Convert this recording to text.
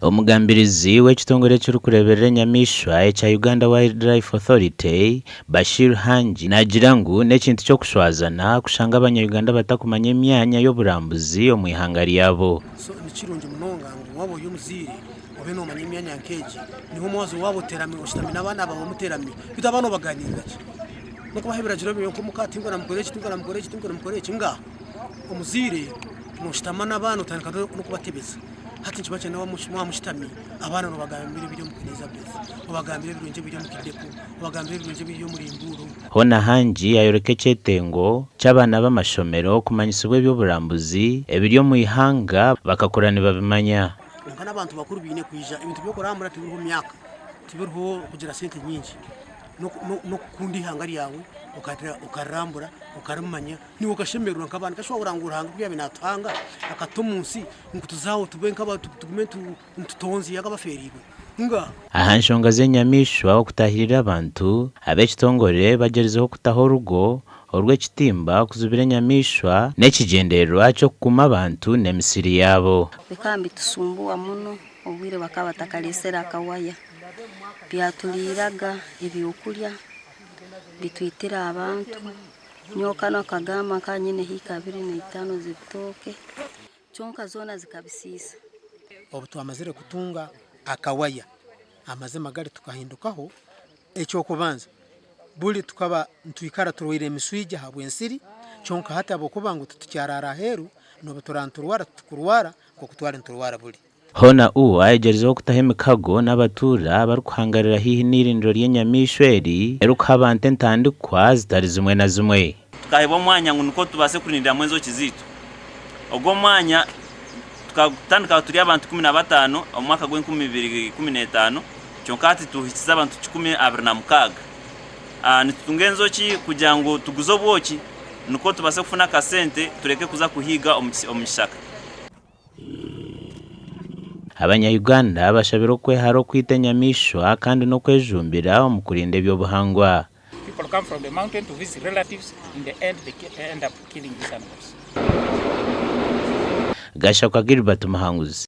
Omugambirizi w'ekitongole ky'okureberera enyamishwa ekya Uganda Wildlife Authority Bashir Hanji nagira ngu n'ekintu ky'okushwazana kushanga abanya-Uganda batakumanya emyanya y'oburambuzi omu ihanga ryabo. So nikirungi munonga ngu wabo y'omuzire obe nomanya emyanya nkeegi niho mwazo wabo terami oshitami n'abaana bawe muterami bita abana baganirira ki nuko baheberagira byo ko mukati ngo namukore iki nga omuzire mushitama n'abana utanka no kubatebeza hati nkibache nawe mushitami abana no bagambira biri mu Elizabeth obagambira birunje biri mu Kidepo obagambira birunje biri mu Rimburu. Hona Hanji ayoreke kyetengo cy'abana b'amashomero kumanyisibwe by'oburambuzi ebiryo mu ihanga bakakorana babimanya. Nkana abantu bakuru bine kwija ibintu byo kurambura tibiriho myaka tibiriho kugira sente nyinshi no kundi ihanga ryawe ukarambura ukarimanya niwo gashemerura nk'abana gashobora urangura hanga bya binatanga akatomunsi nkutuzaho tube nk'abantu tugumentu ntutonzi yakabaferiwe nga aha nshonga z'enyamishwa okutahirira abantu ab'ekitongole bagerizeho kutaho orugo orw'ekitimba kuzubira enyamishwa n'ekigendererwa ky'okukuma abantu n'emisiri yabo. Bikambi tusumbuwa muno obwire bakaba takalesera akawaya byatuliraga ebyokulya bitwitira abantu nyoka no kagama kanyine hika 25 zibitoke chonka zona zikabisisa obutu amazire kutunga akawaya amaze magari tukahindukaho ekyo kubanza buli tukaba ntwikara turoire emiswija habwensiri chonka hata abokubangu tutukyarara heru no buturanturwara tukurwara ko kutwara nturwara buli. Hona ayegerizeho kutaha emikago n'abatura barukuhangarira hihi n'irindiro ry'enyamishwa eri erukuhaba ntandikwa zitari zimwe na zimwe. Tukaheba omwanya ngo nuko tubase kurinda mwenzo kizitu ogwo mwanya tukatandika turi abantu 15 omwaka gw'2015 kyonka ati tuhikiza abantu 16 nitutunga enzoki kugira ngo tuguze obwoki nuko tubase kufuna kasente tureke kuza kuhiga omukishaka. Abanya-Uganda bashabira okwehara okwita enyamishwa kandi n'okwejumbira omu kurinda ebyobuhangwa. People come from the mountain to visit relatives. In the end, they end up killing these animals. Gashaka Gilbert Muhanguzi.